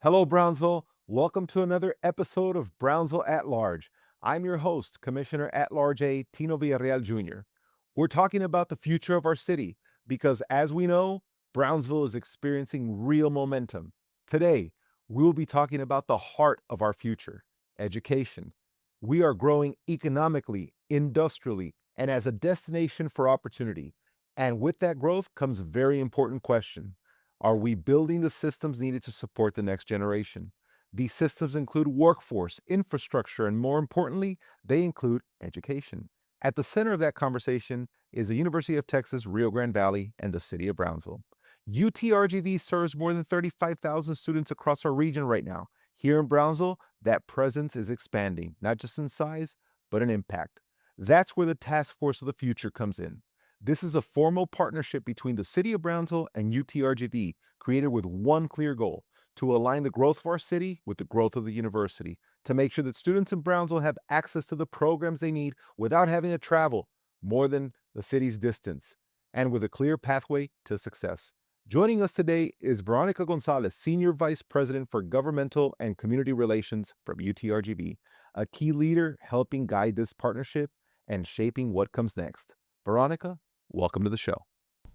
Hello, Brownsville. Welcome to another episode of Brownsville at Large. I'm your host, Commissioner at Large A. Tino Villarreal Jr. We're talking about the future of our city because, as we know, Brownsville is experiencing real momentum. Today, we'll be talking about the heart of our future education. We are growing economically, industrially, and as a destination for opportunity. And with that growth comes a very important question. Are we building the systems needed to support the next generation? These systems include workforce, infrastructure, and more importantly, they include education. At the center of that conversation is the University of Texas, Rio Grande Valley, and the city of Brownsville. UTRGV serves more than 35,000 students across our region right now. Here in Brownsville, that presence is expanding, not just in size, but in impact. That's where the Task Force of the Future comes in. This is a formal partnership between the City of Brownsville and UTRGV, created with one clear goal: to align the growth of our city with the growth of the university, to make sure that students in Brownsville have access to the programs they need without having to travel more than the city's distance, and with a clear pathway to success. Joining us today is Veronica Gonzalez, Senior Vice President for Governmental and Community Relations from UTRGV, a key leader helping guide this partnership and shaping what comes next. Veronica, welcome to the show.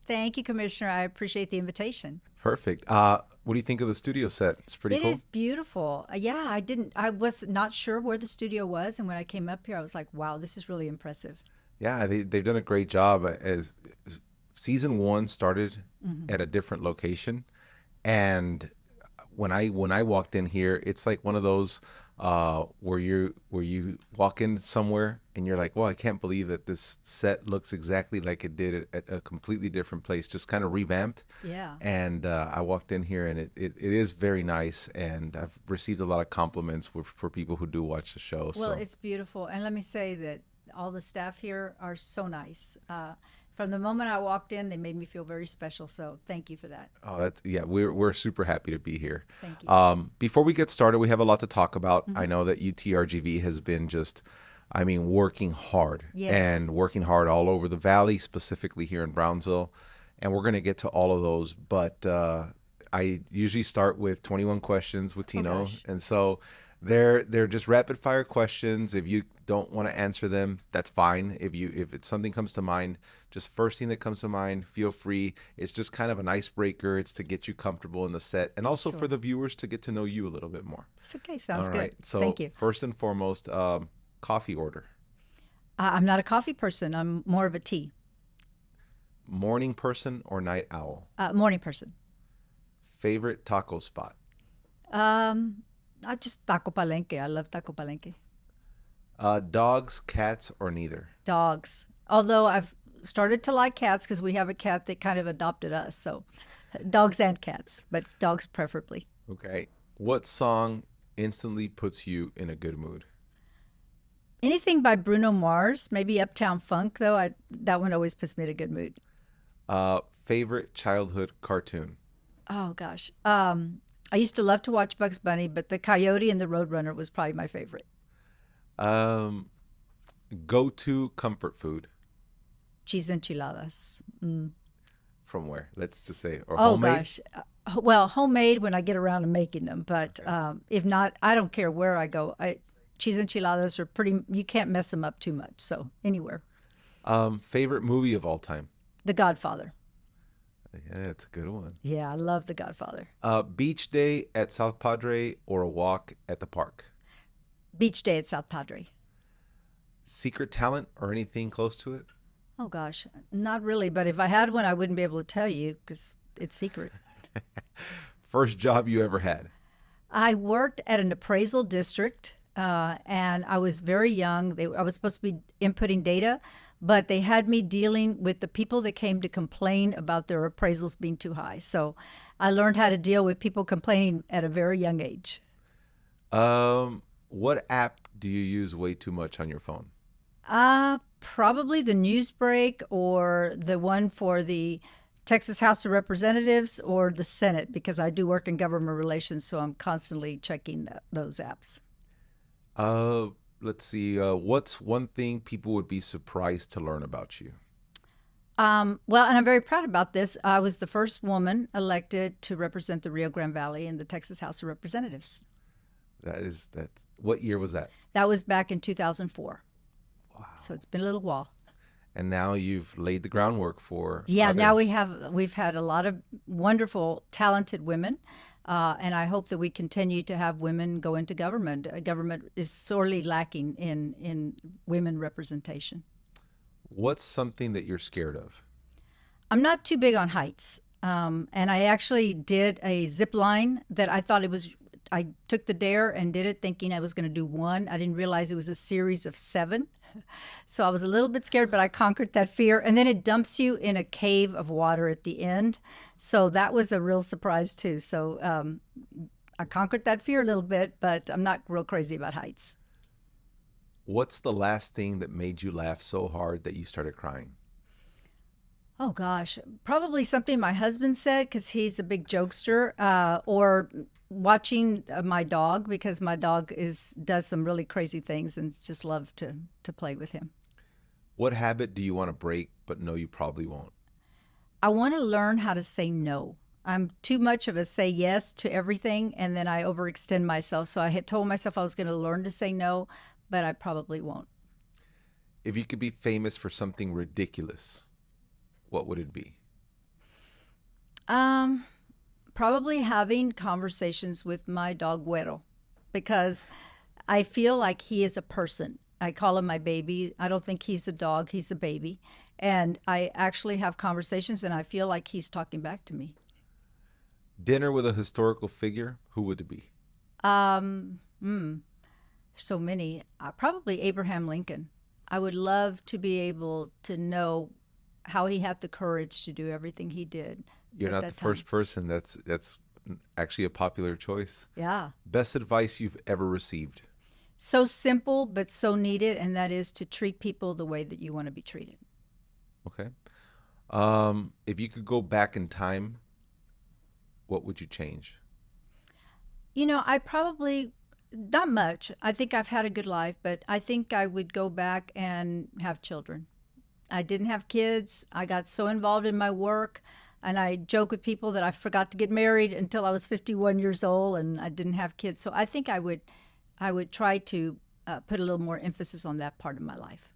Thank you, Commissioner. I appreciate the invitation. Perfect. What do you think of the studio set? It's pretty It cool. is beautiful. Yeah, I was not sure where the studio was. And when I came up here, I was like, wow, this is really impressive. Yeah, they've done a great job. As season one started Hmm. at a different location, and when I walked in here, it's like one of those where you walk in somewhere and you're like, well, I can't believe that this set looks exactly like it did at a completely different place, just kind of revamped. Yeah. And I walked in here, and it is very nice, and I've received a lot of compliments for people who do watch the show. Well, So it's beautiful. And let me say that all the staff here are so nice. From the moment I walked in, they made me feel very special. So thank you for that. oh, that's yeah, we're super happy to be here. Thank you. Before we get started, we have a lot to talk about. I Hmm. know that UTRGV has been just, I mean, working hard Yes. and working hard all over the valley, specifically here in Brownsville, and we're going to get to all of those. But I usually start with 21 questions with Oh, Tino, gosh. and so they're just rapid fire questions. If you don't want to answer them, that's fine. If it's something comes to mind, just first thing that comes to mind, feel free. It's just kind of an icebreaker. It's to get you comfortable in the set, and also for Sure. the viewers to get to know you a little bit more. It's okay. All Sounds good. right. So Thank you. first and foremost, coffee order. I'm not a coffee person. I'm more of a tea. Morning person or night owl? Morning person. Favorite taco spot? Um, I just taco palenque. I love taco palenque. Dogs, cats, or neither? Dogs. Although I've started to like cats because we have a cat that kind of adopted us. So dogs and cats, but dogs preferably. Okay. What song instantly puts you in a good mood? Anything by Bruno Mars, maybe Uptown Funk, though, that one always puts me in a good mood. Favorite childhood cartoon? Oh, gosh. I used to love to watch Bugs Bunny, but the Coyote and the Roadrunner was probably my favorite. Um, Go-to comfort food Cheese enchiladas. from where? Let's just say, or Oh, homemade? gosh. Well, homemade when I get around to making them, but Okay. if not, I don't care where I go. Cheese enchiladas are pretty, you can't mess them up too much. So anywhere. Favorite movie of all time? The Godfather. Yeah, that's a good one. Yeah, I love The Godfather. Beach day at South Padre or a walk at the park? Beach day at South Padre. Secret talent or anything close to it? Oh gosh, not really, but if I had one, I wouldn't be able to tell you because it's secret. First job you ever had? I worked at an appraisal district, and I was very young. I was supposed to be inputting data, but they had me dealing with the people that came to complain about their appraisals being too high. So I learned how to deal with people complaining at a very young age. What app do you use way too much on your phone? Probably the news break or the one for the Texas House of Representatives or the Senate because I do work in government relations, so I'm constantly checking those apps. Let's see. What's one thing people would be surprised to learn about you? Well, and I'm very proud about this. I was the first woman elected to represent the Rio Grande Valley in the Texas House of Representatives. That's what year was that? That was back in 2004. So Wow. it's been a little while. And now you've laid the groundwork for Yeah, now others. we've had a lot of wonderful, talented women, and I hope that we continue to have women go into government. Government is sorely lacking in women representation. What's something that you're scared of? I'm not too big on heights. And I actually did a zip line that I thought it was, I took the dare and did it thinking I was going to do one. I didn't realize it was a series of seven. So I was a little bit scared, but I conquered that fear. And then it dumps you in a cave of water at the end. So that was a real surprise, too. So I conquered that fear a little bit, but I'm not real crazy about heights. What's the last thing that made you laugh so hard that you started crying? Oh gosh, probably something my husband said because he's a big jokester, or watching my dog because my dog is does some really crazy things and just love to play with him. What habit do you want to break but know you probably won't? I want to learn how to say no. I'm too much of a say yes to everything, and then I overextend myself. So I had told myself I was going to learn to say no, but I probably won't. If you could be famous for something ridiculous, what would it be? Um, Probably having conversations with my dog Güero because I feel like he is a person. I call him my baby. I don't think he's a dog, he's a baby. And I actually have conversations and I feel like he's talking back to me. Dinner with a historical figure, who would it be? Um, hmm, so many. Probably Abraham Lincoln. I would love to be able to know how he had the courage to do everything he did You're at not the that first time. person that's actually a popular choice. Yeah. Best advice you've ever received. So simple, but so needed, and that is to treat people the way that you want to be treated. Okay. If you could go back in time, what would you change? I probably, not much. I think I've had a good life, but I think I would go back and have children. I didn't have kids. I got so involved in my work, and I joke with people that I forgot to get married until I was 51 years old, and I didn't have kids. So I think I would try to put a little more emphasis on that part of my life.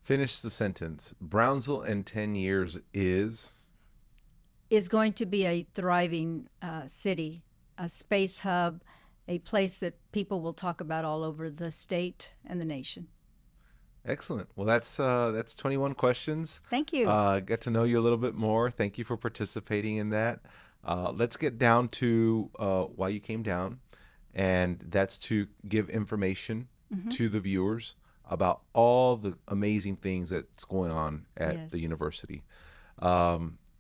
Finish the sentence. Brownsville in 10 years is. Is going to be a thriving city, a space hub, a place that people will talk about all over the state and the nation. Excellent. Well, that's 21 questions. Thank you. Get to know you a little bit more. Thank you for participating in that. Let's get down to why you came down, and that's to give information Hmm. to the viewers about all the amazing things that's going on at the Yes. university.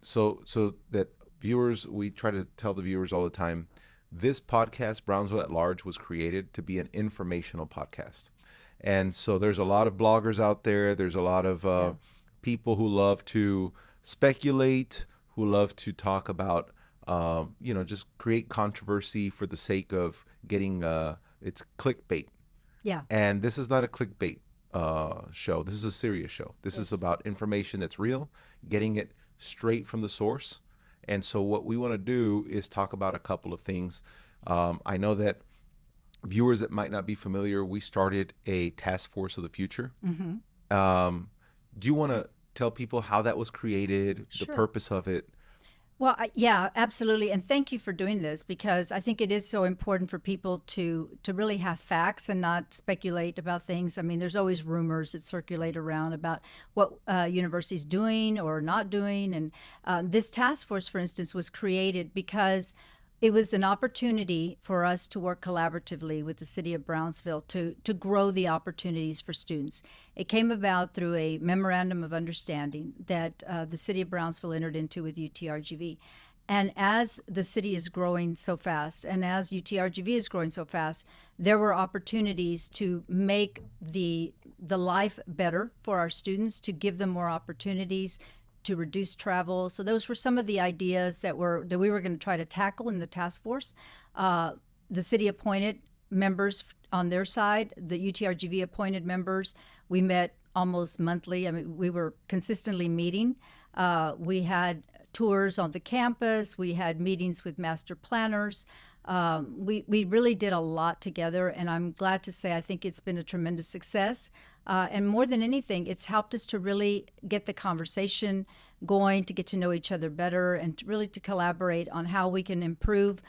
So that viewers, we try to tell the viewers all the time, this podcast, Brownsville at Large, was created to be an informational podcast. And so there's a lot of bloggers out there. There's a lot of Yeah. people who love to speculate, who love to talk about, just create controversy for the sake of getting, it's clickbait. Yeah. And this is not a clickbait show. This is a serious show. This is Yes. about information that's real, getting it straight from the source. And so, what we want to do is talk about a couple of things. I know that viewers that might not be familiar, we started a task force of the future. Hmm. Um, do you want to tell people how that was created, the Sure. purpose of it? Well, yeah, absolutely, and thank you for doing this because I think it is so important for people to really have facts and not speculate about things. I mean, there's always rumors that circulate around about what universities doing or not doing, and this task force, for instance, was created because it was an opportunity for us to work collaboratively with the city of Brownsville to grow the opportunities for students. It came about through a memorandum of understanding that the city of Brownsville entered into with UTRGV. And as the city is growing so fast, and as UTRGV is growing so fast, there were opportunities to make the life better for our students, to give them more opportunities, to reduce travel. So those were some of the ideas that we were going to try to tackle in the task force. The city appointed members on their side, the UTRGV appointed members. We met almost monthly. I mean, we were consistently meeting. We had tours on the campus. We had meetings with master planners. We really did a lot together, and I'm glad to say I think it's been a tremendous success. And more than anything, it's helped us to really get the conversation going, to get to know each other better, and really to collaborate on how we can improve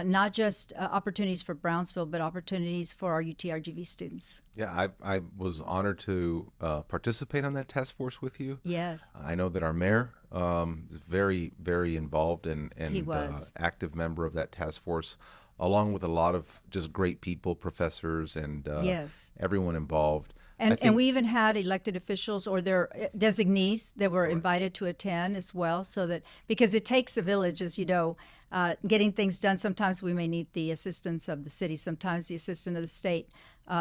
not just opportunities for Brownsville, but opportunities for our UTRGV students. Yeah, I was honored to participate on that task force with you. Yes, I know that our mayor is very, very involved and he was. active member of that task force, along with a lot of just great people, professors, and Yes. everyone involved. I And think we even had elected officials or their designees that were invited to attend as well, so that because it takes a village, as you know, getting things done. Sometimes we may need the assistance of the city, sometimes the assistance of the state.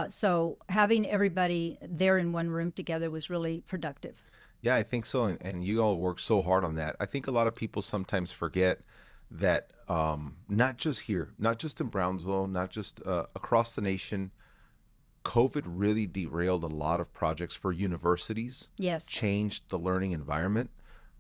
So having everybody there in one room together was really productive. Yeah, I think so. And you all work so hard on that. I think a lot of people sometimes forget that not just here, not just in Brownsville, not just across the nation, COVID really derailed a lot of projects for universities, Yes. changed the learning environment.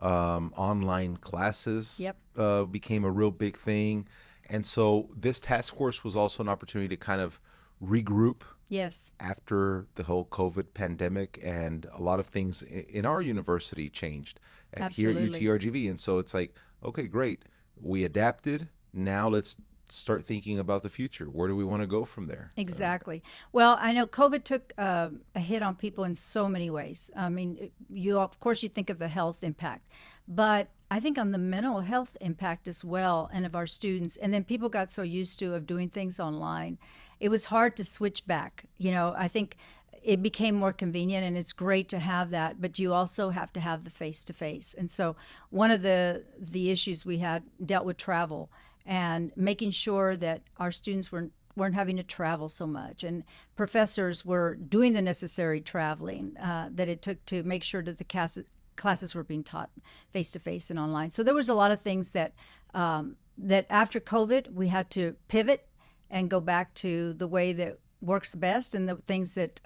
Online classes Yep. became a real big thing. And so this task force was also an opportunity to kind of regroup Yes. after the whole COVID pandemic, and a lot of things in our university changed here at Absolutely. UTRGV. And so it's like, okay, great. We adapted. Now let's start thinking about the future. Where do we want to go from there? Exactly. Well, I know COVID took a hit on people in so many ways. I mean, you of course you think of the health impact, but I think on the mental health impact as well, and of our students. And then people got so used to of doing things online, it was hard to switch back. You know, I think it became more convenient, and it's great to have that, but you also have to have the face to face. And so one of the issues we had dealt with travel and making sure that our students weren't having to travel so much, and professors were doing the necessary traveling that it took to make sure that the classes were being taught face to face and online. So there was a lot of things that that after COVID we had to pivot and go back to the way that works best, and the things that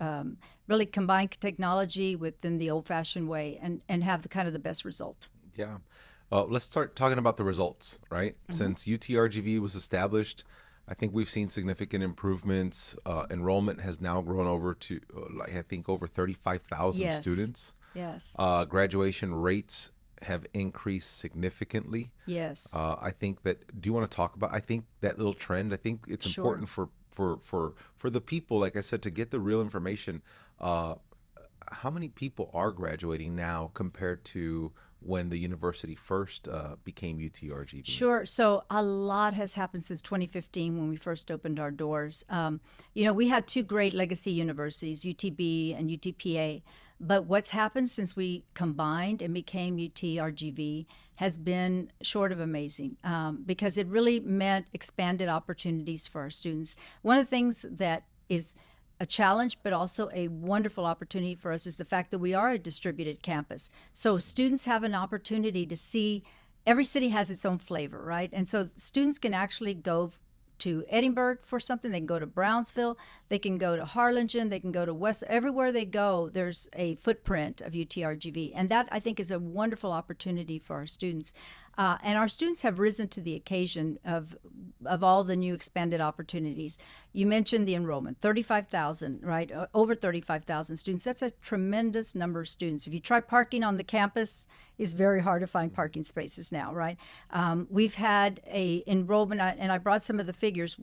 really combine technology within the old-fashioned way, and have the kind of the best result. Yeah. Let's start talking about the results, right? Since UTRGV was established, I think we've seen significant improvements. Enrollment has now grown over to, I think, over 35,000 Yes. students. Yes. Graduation rates have increased significantly. Yes. I think that, do you want to talk about, I think that little trend, I think it's Sure. important for the people, like I said, to get the real information. How many people are graduating now compared to when the university first became UTRGV? Sure. So a lot has happened since 2015 when we first opened our doors. You know, we had two great legacy universities, UTB and UTPA. But what's happened since we combined and became UTRGV has been short of amazing, because it really meant expanded opportunities for our students. One of the things that is a challenge, but also a wonderful opportunity for us, is the fact that we are a distributed campus. So students have an opportunity to see every city has its own flavor, right? And so students can actually go to Edinburgh for something. They can go to Brownsville. They can go to Harlingen. They can go to West. Everywhere they go, there's a footprint of UTRGV. And that, I think, is a wonderful opportunity for our students. And our students have risen to the occasion of all the new expanded opportunities. You mentioned the enrollment, 35,000, right? Over 35,000 students. That's a tremendous number of students. If you try parking on the campus, it's very hard to find parking spaces now, right? We've had a enrollment, and I brought some of the figures.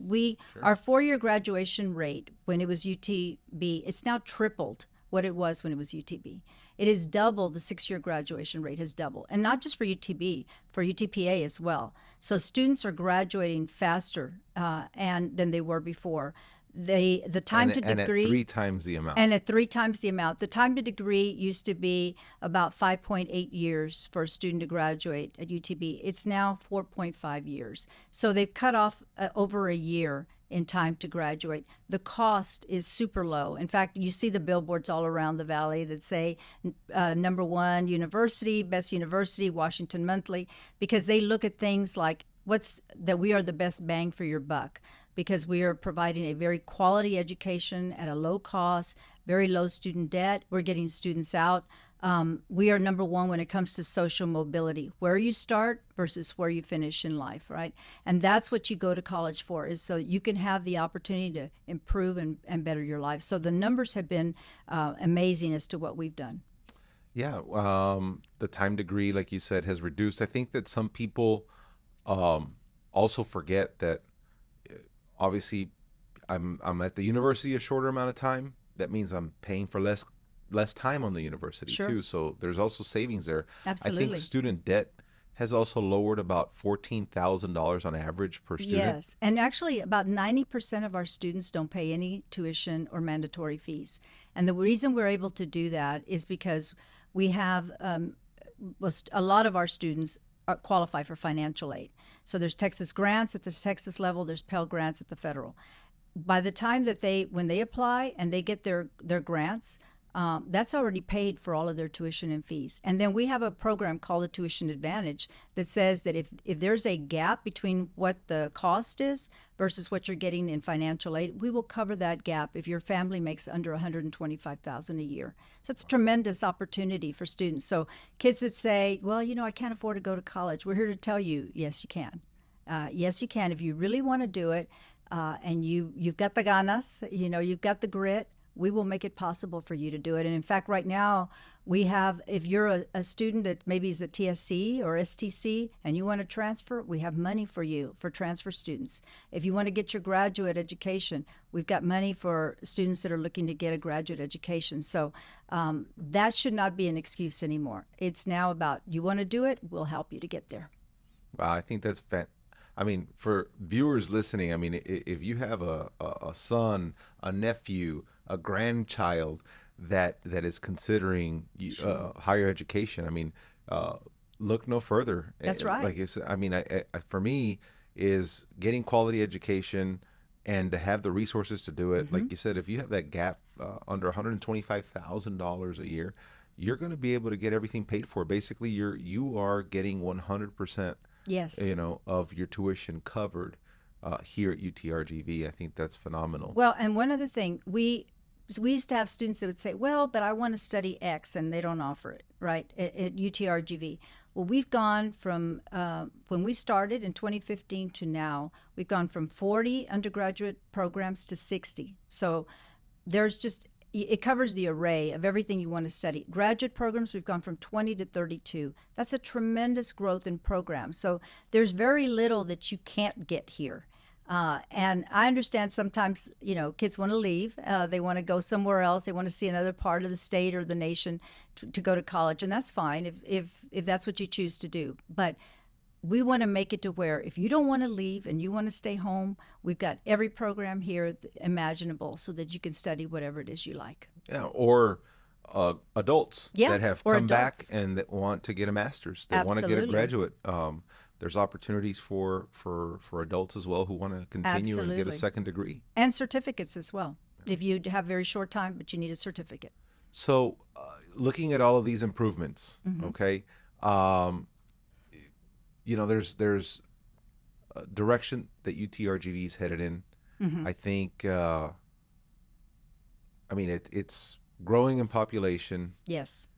Our 4-year graduation rate when it was UTB, it's now tripled what it was when it was UTB. It has doubled. The 6-year graduation rate has doubled, and not just for UTB, for UTPA as well. So students are graduating faster than they were before. The time to degree, and at 3 times the amount. and at 3 times the amount. The time to degree used to be about 5.8 years for a student to graduate at UTB. It's now 4.5 years. So they've cut off over a year in time to graduate. The cost is super low. In fact, you see the billboards all around the valley that say #1 university, best university, Washington Monthly, because they look at things like that we are the best bang for your buck. because we are providing a very quality education at a low cost, very low student debt. We're getting students out. We are number one when it comes to social mobility, where you start versus where you finish in life, right? And that's what you go to college for, is so you can have the opportunity to improve and better your life. So the numbers have been amazing as to what we've done. Yeah, the time degree, like you said, has reduced. I think that some people also forget that obviously I'm at the university a shorter amount of time. That means I'm paying for less time on the university Sure. too. So there's also savings there. I think Absolutely. student debt has also lowered about $14,000 on average per student. Yes. And actually, about 90% of our students don't pay any tuition or mandatory fees. And the reason we're able to do that is because we have a lot of our students qualify for financial aid. So there's Texas grants at the Texas level, there's Pell grants at the federal. By the time that when they apply and they get their grants, that's already paid for all of their tuition and fees. And then we have a program called the Tuition Advantage that says that if there's a gap between what the cost is versus what you're getting in financial aid, we will cover that gap if your family makes under $125,000 a year. So it's a tremendous opportunity for students. So kids that say, well, I can't afford to go to college, we're here to tell you, yes, you can. Yes, you can. If you really want to do it, and you've got the ganas, you've got the grit, we will make it possible for you to do it. And in fact, right now, we have, if you're a student that maybe is a TSC or STC and you want to transfer, we have money for you for transfer students. If you want to get your graduate education, we've got money for students that are looking to get a graduate education. So that should not be an excuse anymore. It's now about, you want to do it, we'll help you to get there. Wow, I think that's I mean, for viewers listening, I mean, if you have a son, a nephew, a grandchild that is considering higher education, I mean, look no further. That's right. Like you said, I mean, for me, is getting quality education and to have the resources to do it. Like you said, if you have that gap under $125,000 a year, you're going to be able to get everything paid for. Basically, you are getting 100%. Yes. Of your tuition covered here at UTRGV. I think that's phenomenal. Well, and one other thing, we used to have students that would say, well, but I want to study X, and they don't offer it, right, at UTRGV. Well, we've gone from when we started in 2015 to now, we've gone from 40 undergraduate programs to 60. So there's just, it covers the array of everything you want to study. Graduate programs, we've gone from 20 to 32. That's a tremendous growth in programs. So there's very little that you can't get here. And I understand sometimes, kids want to leave. They want to go somewhere else. They want to see another part of the state or the nation to go to college. And that's fine if that's what you choose to do. But we want to make it to where if you don't want to leave and you want to stay home, we've got every program here imaginable so that you can study whatever it is you like. Yeah, or adults that have come back adults. and that want to get a master's, that want to get a Absolutely. graduate. There's opportunities for adults as well who want to continue and get a Absolutely. second degree. And certificates as well. If you have very short time, but you need a certificate. So, looking at all of these improvements, okay, there's a direction that UTRGV is headed in. I think, I mean, it's growing in population, Yes.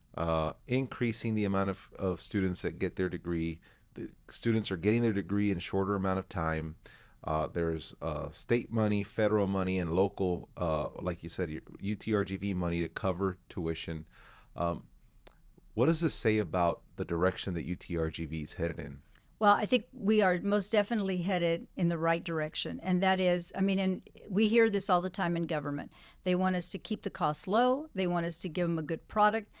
increasing the amount of students that get their degree. The students are getting their degree in a shorter amount of time. There's state money, federal money, and local, like you said, UTRGV money to cover tuition. What does this say about the direction that UTRGV is headed in? Well, I think we are most definitely headed in the right direction. And that is, I mean, and we hear this all the time in government. They want us to keep the costs low. They want us to give them a good product.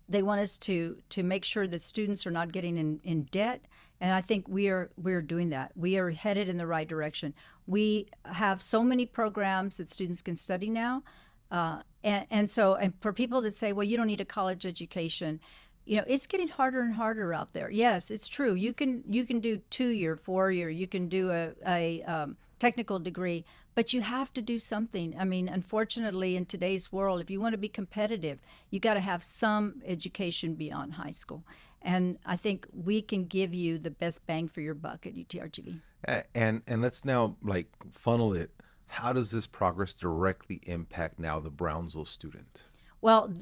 They want us to make sure that students are not getting in debt. And I think we're doing that. We are headed in the right direction. We have so many programs that students can study now. And for people that say, well, you don't need a college education, it's getting harder and harder out there. Yes, it's true. You can do 2-year, 4-year. You can do a technical degree, but you have to do something. I mean, unfortunately, in today's world, if you want to be competitive, you got to have some education beyond high school. And I think we can give you the best bang for your buck at UTRGV. And let's now like funnel it. How does this progress directly impact now the Brownsville student? Well,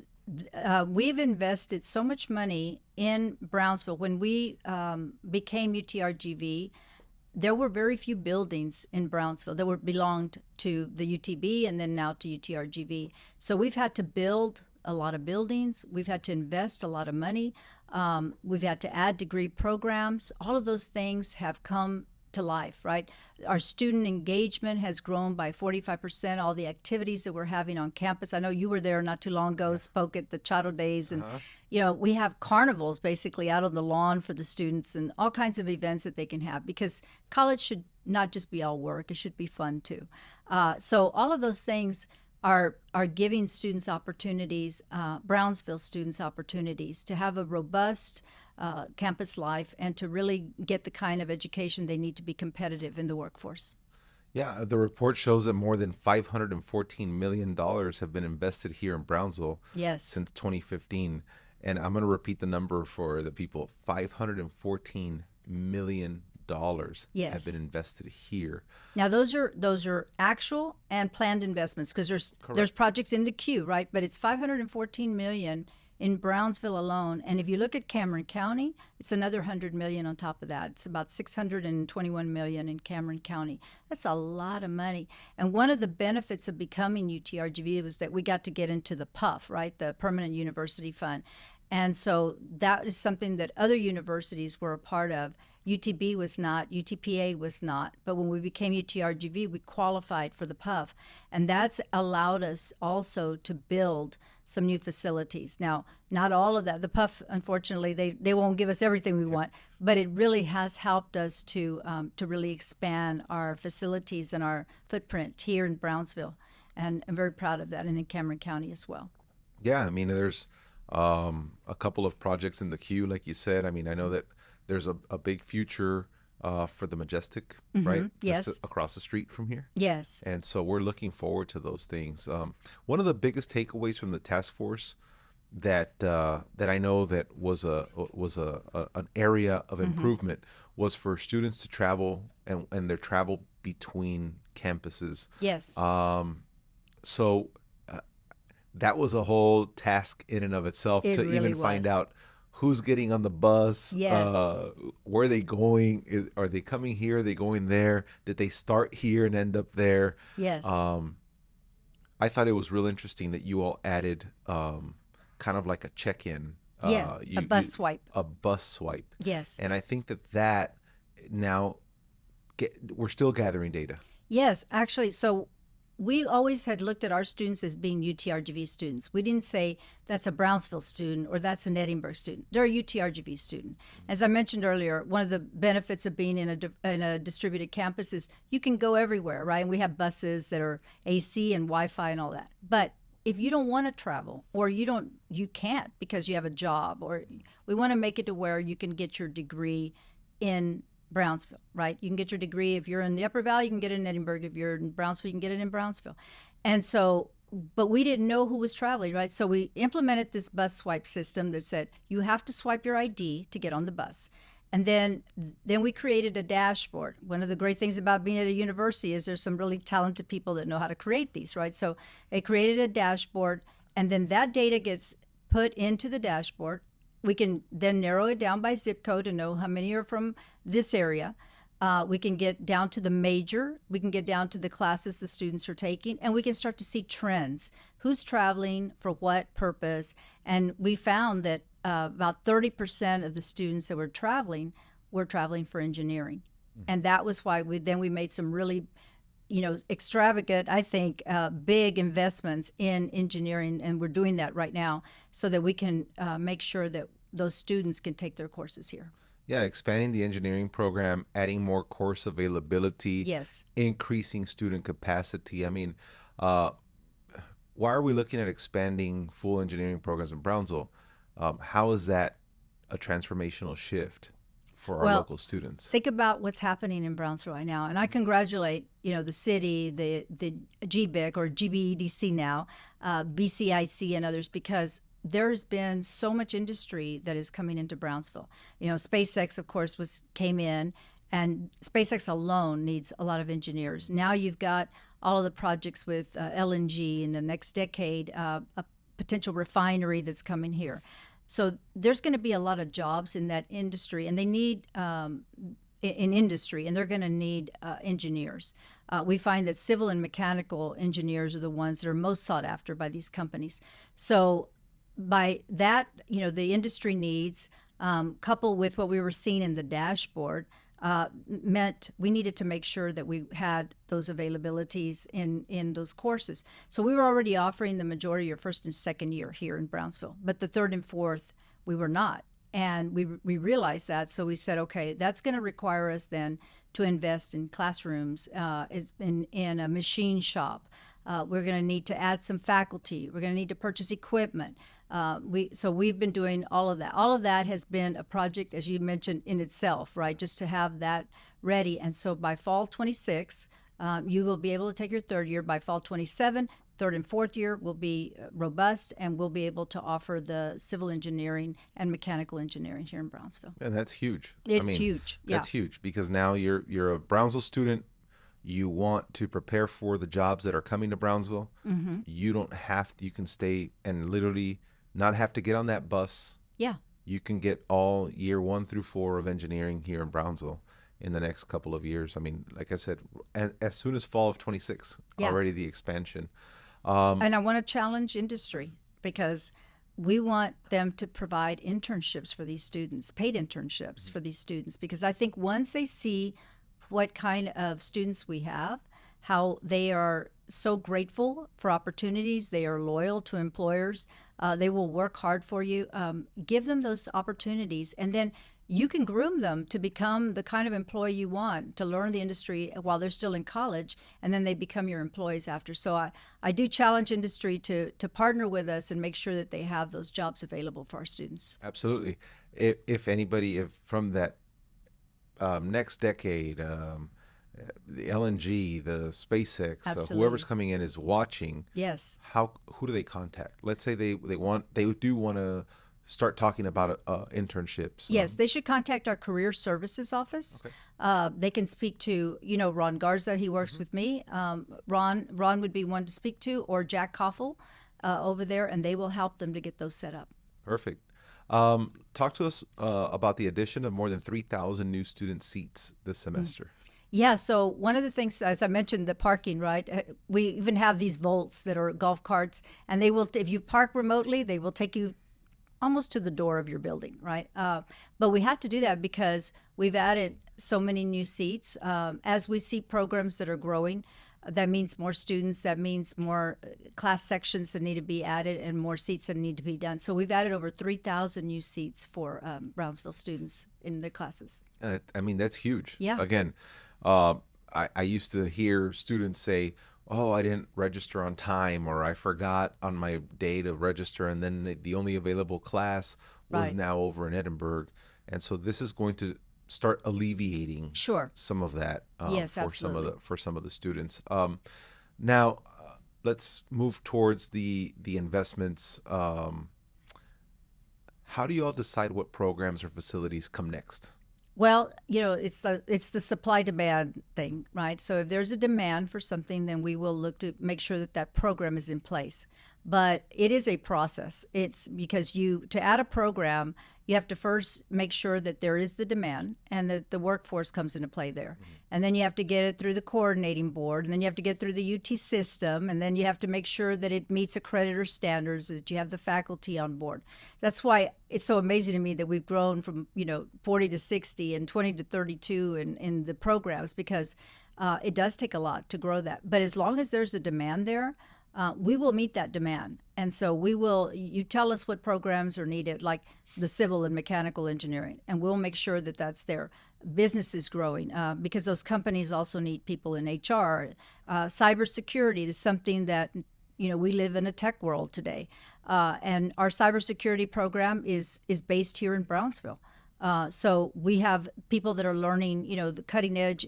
we've invested so much money in Brownsville. When we became UTRGV, there were very few buildings in Brownsville that were belonged to the UTB and then now to UTRGV. So we've had to build a lot of buildings. We've had to invest a lot of money. We've had to add degree programs. All of those things have come to life, right? Our student engagement has grown by 45%. All the activities that we're having on campus. I know you were there not too long ago, spoke at the Chato Days, and we have carnivals basically out on the lawn for the students and all kinds of events that they can have, because college should not just be all work, it should be fun too. So all of those things are giving students opportunities, Brownsville students opportunities to have a robust campus life and to really get the kind of education they need to be competitive in the workforce. Yeah, the report shows that more than $514 million have been invested here in Brownsville Yes. since 2015. And I'm going to repeat the number for the people. $514 million have Yes. been invested here. Now those are actual and planned investments, because there's projects in the queue, right? But it's 514 million in Brownsville alone. And if you look at Cameron County, it's another 100 million on top of that. It's about 621 million in Cameron County. That's a lot of money. And one of the benefits of becoming UTRGV was that we got to get into the PUF, right? The Permanent University Fund. And so that is something that other universities were a part of. UTB was not, UTPA was not. But when we became UTRGV, we qualified for the PUF. And that's allowed us also to build some new facilities. Now, not all of that. The PUF, unfortunately, they won't give us everything we want, but it really has helped us to really expand our facilities and our footprint here in Brownsville. And I'm very proud of that, and in Cameron County as well. Yeah, I mean, there's a couple of projects in the queue, like you said. I mean, I know that there's a big future for the Majestic, right? Yes. Just across the street from here. Yes. And so we're looking forward to those things. One of the biggest takeaways from the task force that I know that was an area of improvement was for students to travel and their travel between campuses. Yes. So that was a whole task in and of itself It to really even find was. out who's getting on the bus, Yes. where are they going, are they coming here, are they going there, did they start here and end up there? Yes. I thought it was real interesting that you all added kind of like a check-in. Yeah, a bus swipe. A bus swipe. Yes. And I think that now we're still gathering data. Yes, actually, so we always had looked at our students as being UTRGV students. We didn't say that's a Brownsville student or that's an Edinburgh student. They're a UTRGV student. As I mentioned earlier, one of the benefits of being in a distributed campus is you can go everywhere, right? And we have buses that are AC and Wi-Fi and all that. But if you don't want to travel, or you can't because you have a job, or we want to make it to where you can get your degree in Brownsville, right? You can get your degree if you're in the Upper Valley, you can get it in Edinburgh. If you're in Brownsville, you can get it in Brownsville. And so, but we didn't know who was traveling, right? So we implemented this bus swipe system that said you have to swipe your ID to get on the bus. And then we created a dashboard. One of the great things about being at a university is there's some really talented people that know how to create these, right? So they created a dashboard, and then that data gets put into the dashboard. We can then narrow it down by zip code to know how many are from this area. We can get down to the major. We can get down to the classes the students are taking, and we can start to see trends. Who's traveling, for what purpose? And we found that about 30% of the students that were traveling for engineering. And that was why we made some really extravagant, I think, big investments in engineering, and we're doing that right now so that we can make sure that those students can take their courses here. Yeah, expanding the engineering program, adding more course availability, Yes. increasing student capacity. I mean, why are we looking at expanding full engineering programs in Brownsville? How is that a transformational shift for our local students? Think about what's happening in Brownsville right now, and I congratulate the city, the GBIC or GBEDC now, BCIC and others, because there's been so much industry that is coming into Brownsville. SpaceX, of course, came in, and SpaceX alone needs a lot of engineers. Now you've got all of the projects with LNG in the next decade, a potential refinery that's coming here. So there's going to be a lot of jobs in that industry, and they need in industry, and they're going to need engineers. We find that civil and mechanical engineers are the ones that are most sought after by these companies. So by that, the industry needs, coupled with what we were seeing in the dashboard, meant we needed to make sure that we had those availabilities in those courses. So we were already offering the majority of first and second year here in Brownsville, but the third and fourth, we were not. And we realized that, so we said, okay, that's going to require us then to invest in classrooms, in a machine shop. We're going to need to add some faculty. We're going to need to purchase equipment. So we've been doing all of that. All of that has been a project, as you mentioned, in itself, right? Just to have that ready. And so by fall 26, you will be able to take your third year. By fall 27, third and fourth year will be robust, and we'll be able to offer the civil engineering and mechanical engineering here in Brownsville. And that's huge. It's huge. Yeah. That's huge, because now you're a Brownsville student. You want to prepare for the jobs that are coming to Brownsville. Mm-hmm. You don't have to, you can stay and literally not have to get on that bus. Yeah. You can get all year 1 through 4 of engineering here in Brownsville in the next couple of years. I mean, like I said, as soon as fall of 26, Yeah. already the expansion. And I want to challenge industry, because we want them to provide internships for these students, paid internships for these students, because I think once they see what kind of students we have, how they are so grateful for opportunities, they are loyal to employers, they will work hard for you, give them those opportunities, and then you can groom them to become the kind of employee you want, to learn the industry while they're still in college, and then they become your employees after. So I do challenge industry to partner with us and make sure that they have those jobs available for our students. Absolutely. If anybody, if from that next decade, the LNG, the SpaceX, Absolutely. whoever's coming in is watching. Yes. Who do they contact? Let's say they do want to start talking about internships. Yes, they should contact our career services office. Okay. They can speak to, Ron Garza. He works with me. Ron would be one to speak to, or Jack Koffel over there, and they will help them to get those set up. Perfect. Talk to us about the addition of more than 3,000 new student seats this semester. Yeah, so one of the things, as I mentioned, the parking, right? We even have these Volts that are golf carts, and they will, if you park remotely, they will take you almost to the door of your building, right? But we have to do that because we've added so many new seats. As we see programs that are growing, that means more students, that means more class sections that need to be added, and more seats that need to be done. So we've added over 3,000 new seats for Brownsville students in their classes. I mean, that's huge. Yeah. Again, I used to hear students say, oh, I didn't register on time, or I forgot on my day to register, and then the only available class was Right. now over in Edinburgh. And so this is going to start alleviating Sure. some of that Yes, for absolutely. some of the students. Now, let's move towards the investments. How do you all decide what programs or facilities come next? Well, it's the supply demand thing, right? So if there's a demand for something, then we will look to make sure that that program is in place. But it is a process. It's because to add a program, you have to first make sure that there is the demand and that the workforce comes into play there. And then you have to get it through the coordinating board, and then you have to get through the UT system, and then you have to make sure that it meets accreditor standards, that you have the faculty on board. That's why it's so amazing to me that we've grown from 40 to 60 and 20 to 32 in the programs, because it does take a lot to grow that. But as long as there's a demand there, we will meet that demand. And so you tell us what programs are needed, like the civil and mechanical engineering, and we'll make sure that that's there. Business is growing because those companies also need people in HR. Cybersecurity is something that, we live in a tech world today. And our cybersecurity program is based here in Brownsville. So we have people that are learning, the cutting edge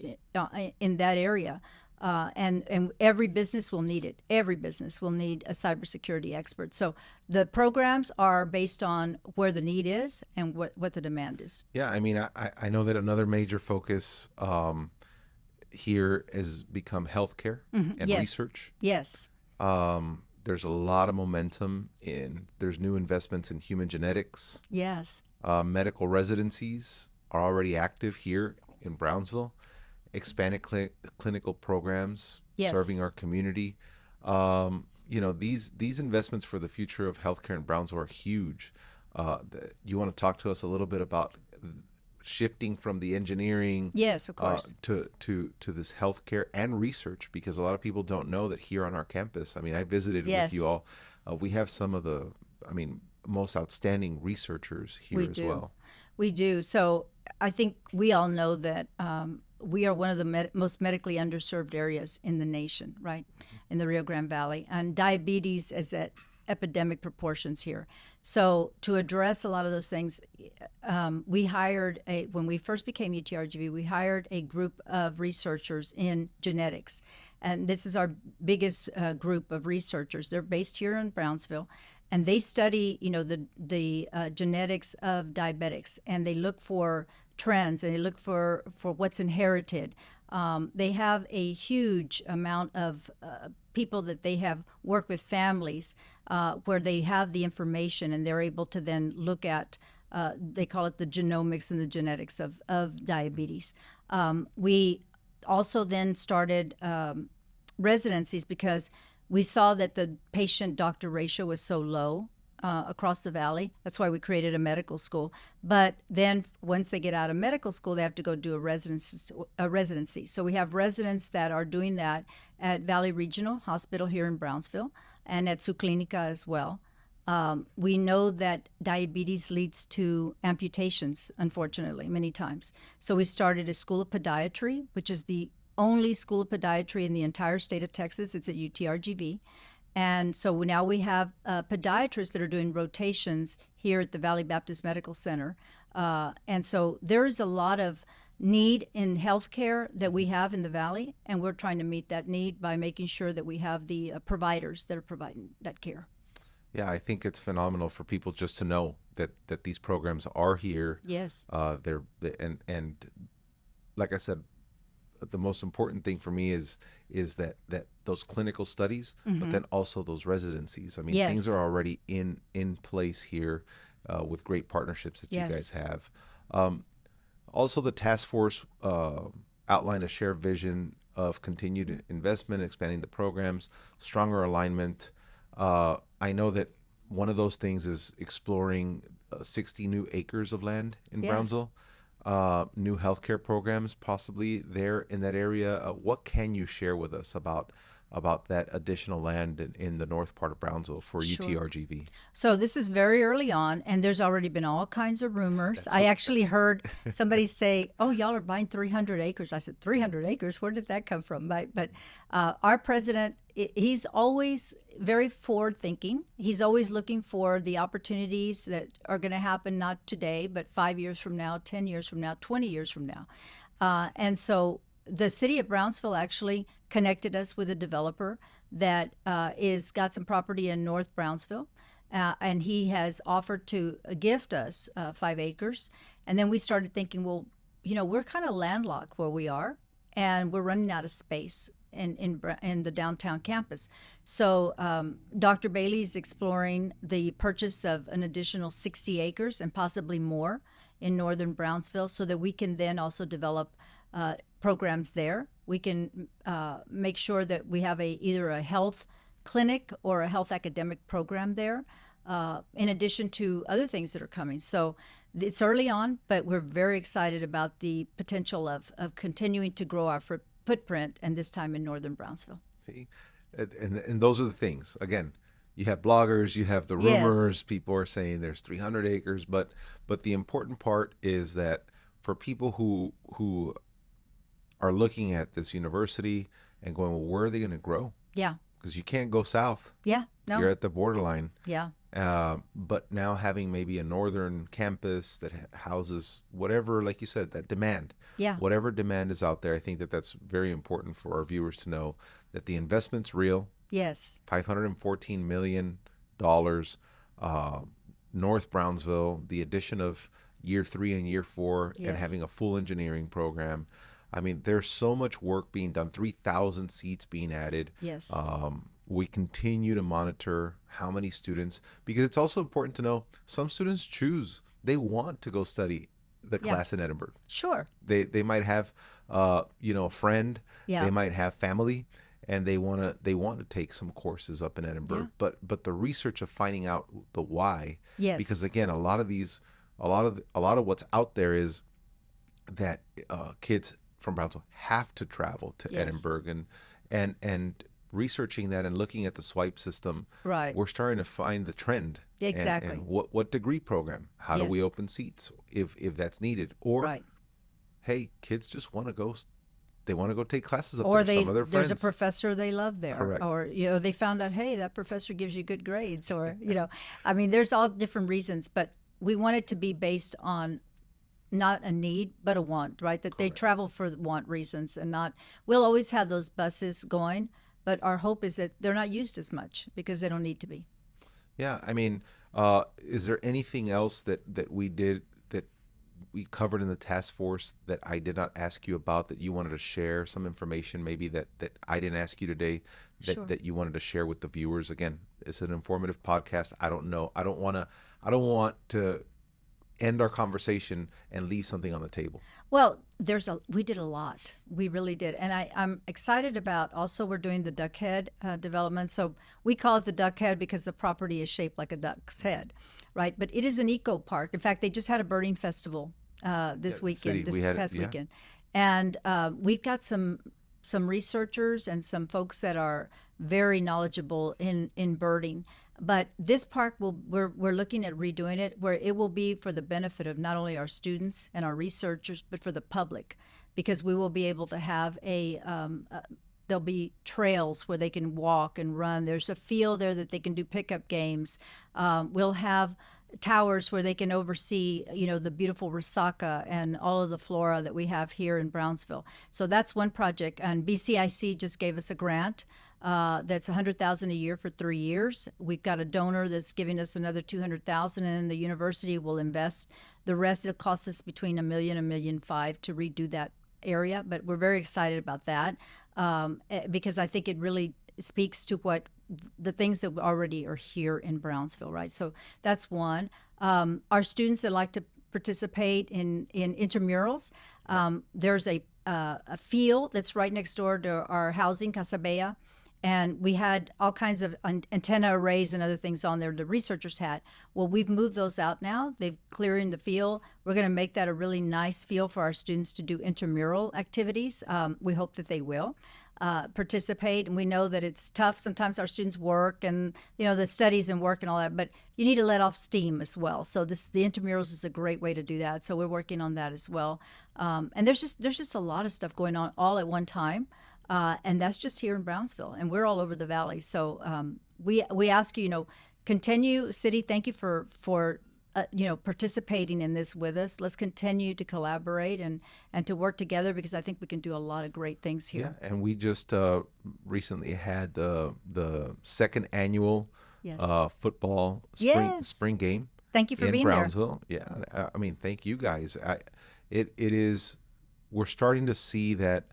in that area. And every business will need it. Every business will need a cybersecurity expert. So the programs are based on where the need is and what the demand is. Yeah, I mean, I know that another major focus here has become healthcare and Yes. research. Yes. There's a lot of momentum there's new investments in human genetics. Yes. Medical residencies are already active here in Brownsville. Expanded clinical programs Yes. serving our community. These investments for the future of healthcare in Brownsville are huge. You want to talk to us a little bit about shifting from the engineering Yes, of course. to this healthcare and research, because a lot of people don't know that here on our campus. I mean, I visited with you Yes, all. We have some of the, I mean, most outstanding researchers we here as do. well. We do. So I think we all know that we are one of the most medically underserved areas in the nation, right? In the Rio Grande Valley. And diabetes is at epidemic proportions here. So to address a lot of those things, we hired when we first became UTRGV, we hired a group of researchers in genetics. And this is our biggest group of researchers. They're based here in Brownsville, and they study, the genetics of diabetics, and they look for trends and they look for what's inherited. They have a huge amount of people that they have worked with families where they have the information and they're able to then look at, they call it the genomics and the genetics of diabetes. We also then started residencies because we saw that the patient-doctor ratio was so low across the valley. That's why we created a medical school. But then once they get out of medical school, they have to go do a residency. So we have residents that are doing that at Valley Regional Hospital here in Brownsville and at Su Clinica as well. We know that diabetes leads to amputations, unfortunately, many times. So we started a school of podiatry, which is the only school of podiatry in the entire state of Texas. It's at UTRGV. And so now we have podiatrists that are doing rotations here at the Valley Baptist Medical Center. And so there is a lot of need in healthcare that we have in the Valley, and we're trying to meet that need by making sure that we have the providers that are providing that care. Yeah, I think it's phenomenal for people just to know that these programs are here. Yes. They're and like I said, the most important thing for me is that those clinical studies, but then also those residencies. I mean, things Yes. are already in place here with great partnerships that you Yes. guys have. Also, the task force outlined a shared vision of continued investment, expanding the programs, stronger alignment. I know that one of those things is exploring 60 new acres of land in Yes. Brownsville, new healthcare programs possibly there in that area. What can you share with us about that additional land in the north part of Brownsville for Sure. UTRGV? So this is very early on, and there's already been all kinds of rumors. That's I what, actually heard somebody say, "Oh, y'all are buying 300 acres." I said, "300 acres? Where did that come from?" But our president, he's always very forward-thinking. He's always looking for the opportunities that are going to happen not today, but 5 years from now, 10 years from now, 20 years from now. And so the city of Brownsville actually connected us with a developer that is got some property in North Brownsville, and he has offered to gift us 5 acres. And then we started thinking, well, we're kind of landlocked where we are, and we're running out of space in the downtown campus. So Dr. Bailey is exploring the purchase of an additional 60 acres and possibly more in northern Brownsville, so that we can then also develop programs there. We can make sure that we have either a health clinic or a health academic program there, in addition to other things that are coming. So it's early on, but we're very excited about the potential of continuing to grow our footprint, and this time in northern Brownsville. See, and those are the things. Again, you have bloggers, you have the Yes. rumors. People are saying there's 300 acres, but the important part is that for people who are looking at this university and going, well, where are they going to grow? Yeah. Because you can't go south. Yeah. You're No. at the borderline. Yeah. But now having maybe a northern campus that houses whatever, like you said, that demand, Yeah. whatever demand is out there, I think that that's very important for our viewers to know that the investment's real. Yes. $514 million. Uh, North Brownsville, the addition of year 3 and year 4, and Yes. having a full engineering program. I mean, there's so much work being done, 3,000 seats being added. Yes. We continue to monitor how many students, because it's also important to know some students choose, they want to go study the Yeah. class in Edinburgh. Sure. They might have a friend, they Yeah. might have family, and they want to take some courses up in Yeah. Edinburgh. But the research of finding out the why, because Yes. again, a lot of what's out there is that kids from Brownsville have to travel to Yes. Edinburgh, and researching that and looking at the swipe system, Right. we're starting to find the trend, and Exactly. what degree program, how do we Yes. open seats if that's needed, or Right. hey, kids just want to go, they want to go take classes up Or there, some of their there's a friends. professor they love there, Correct. or they found out, hey, that professor gives you good grades, or I mean, there's all different reasons, but we want it to be based on not a need but a want, right? That they Correct. travel for want reasons, and not. We'll always have those buses going, but our hope is that they're not used as much because they don't need to be. Yeah, I mean, is there anything else that we did, that we covered in the task force, that I did not ask you about, that you wanted to share some information, maybe that I didn't ask you today, that Sure. that you wanted to share with the viewers? Again, it's an informative podcast. I don't know. I don't want to end our conversation and leave something on the table. Well, we did a lot. We really did. And I'm excited about also we're doing the duck head development. So we call it the duck head because the property is shaped like a duck's head, right? But it is an eco park. In fact, they just had a birding festival Yeah, this the city, weekend, this we had it. past Yeah. weekend. And we've got some researchers and some folks that are very knowledgeable in birding. But this park we're looking at redoing it where it will be for the benefit of not only our students and our researchers, but for the public, because we will be able to have there'll be trails where they can walk and run. There's a field there that they can do pickup games. We'll have towers where they can oversee, the beautiful Resaca and all of the flora that we have here in Brownsville. So that's one project. And BCIC just gave us a grant that's 100,000 a year for 3 years. We've got a donor that's giving us another 200,000, and then the university will invest the rest. It'll cost us between $1 million and $1.5 million to redo that area, but we're very excited about that because I think it really speaks to what the things that already are here in Brownsville, right? So that's one. Our students that like to participate in intramurals, there's a field that's right next door to our housing, Casa Bella, and we had all kinds of antenna arrays and other things on there the researchers had. Well, we've moved those out now. They've clearing the field. We're going to make that a really nice field for our students to do intramural activities. We hope that they will participate, and we know that it's tough. Sometimes our students work and the studies and work and all that, but you need to let off steam as well. So the intramurals is a great way to do that. So we're working on that as well. And there's just a lot of stuff going on all at one time. And that's just here in Brownsville, and we're all over the valley. So we ask you, continue, city. Thank you for participating in this with us. Let's continue to collaborate and to work together, because I think we can do a lot of great things Yeah, here. and we just recently had the second annual Yes. football spring Yes. spring game Thank you for in being there. Brownsville. Yeah, I mean, thank you guys. It is, we're starting to see that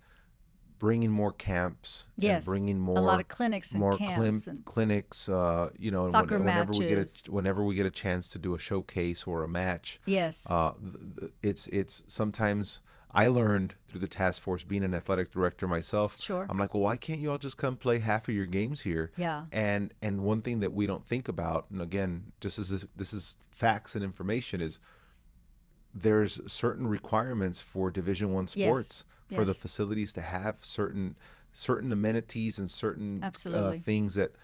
bringing more camps and Yes. bringing A lot more of clinics and more camps and clinics. And soccer whenever we get matches. whenever we get a chance to do a showcase or a match, Yes. it's sometimes, I learned through the task force, being an athletic director myself. Sure. I'm like, well, why can't you all just come play half of your games here? Yeah. And one thing that we don't think about, and again, just as this is facts and information, is there's certain requirements for Division I Yes. sports, for the Yes. facilities to have certain amenities and certain Absolutely. things that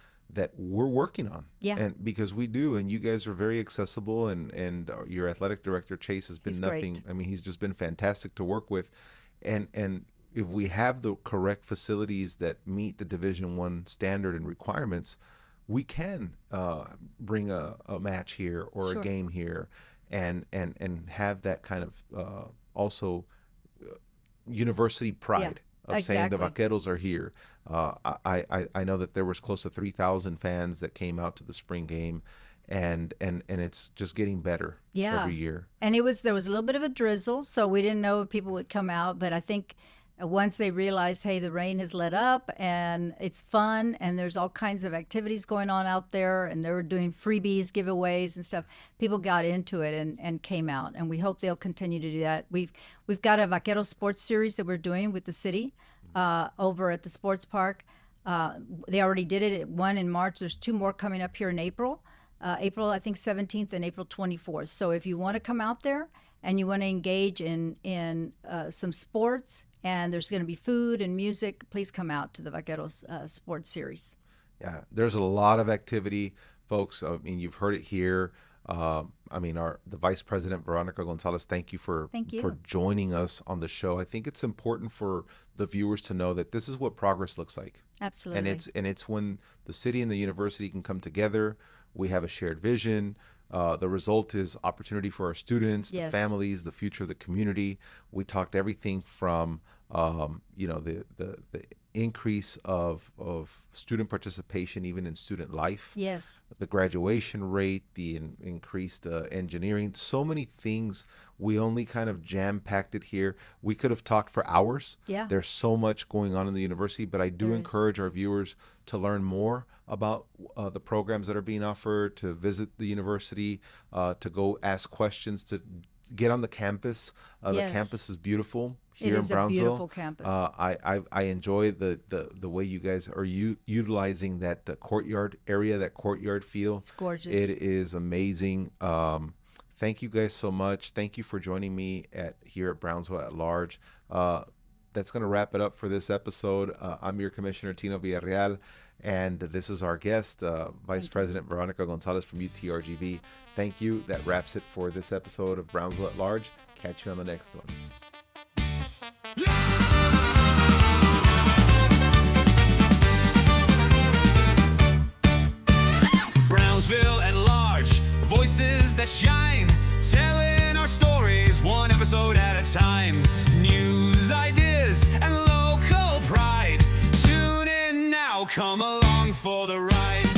we're working on. Yeah. And because we do, and you guys are very accessible, and your athletic director Chase has been He's nothing. great. I mean, he's just been fantastic to work with, and if we have the correct facilities that meet the Division I standard and requirements, we can bring a match here or a Sure. game here, and have that kind of also university Yeah. pride of saying the Exactly. Vaqueros are here. I know that there was close to 3,000 fans that came out to the spring game, and it's just getting better Yeah. every year. And there was a little bit of a drizzle, so we didn't know if people would come out, but I think once they realized, hey, the rain has let up and it's fun and there's all kinds of activities going on out there and they were doing freebies, giveaways and stuff, people got into it and came out. And we hope they'll continue to do that. We've got a Vaquero sports series that we're doing with the city over at the sports park. They already did it at one in March. There's two more coming up here in April. April, I think 17th and April 24th. So if you want to come out there and you want to engage in some sports and there's going to be food and music, please come out to the Vaqueros sports series. Yeah, there's a lot of activity, folks. I mean, you've heard it here. I mean, the Vice President Veronica Gonzalez, thank you for Thank for you. joining us on the show. I think it's important for the viewers to know that this is what progress looks like, and Absolutely. it's when the city and the university can come together. We have a shared vision. The result is opportunity for our students, the Yes. families, the future of the community. We talked everything from the increase of student participation, even in student life, Yes. the graduation rate, the increased engineering, so many things. We only kind of jam packed it here. We could have talked for hours. Yeah. There's so much going on in the university, but I do There is. encourage our viewers to learn more about the programs that are being offered, to visit the university, to go ask questions, to get on the campus. The Yes. campus is beautiful It here in is a Brownsville. beautiful campus. I enjoy the way you guys are utilizing that courtyard area, that courtyard feel. It's gorgeous. It is amazing. Thank you guys so much. Thank you for joining me here at Brownsville at Large. That's going to wrap it up for this episode. I'm your Commissioner Tino Villarreal, and this is our guest, Vice President Veronica Gonzalez from UTRGV. Thank you. That wraps it for this episode of Brownsville at Large. Catch you on the next one. Brownsville at large, voices that shine, telling our stories one episode at a time. News, ideas, and local pride. Tune in now, come along for the ride.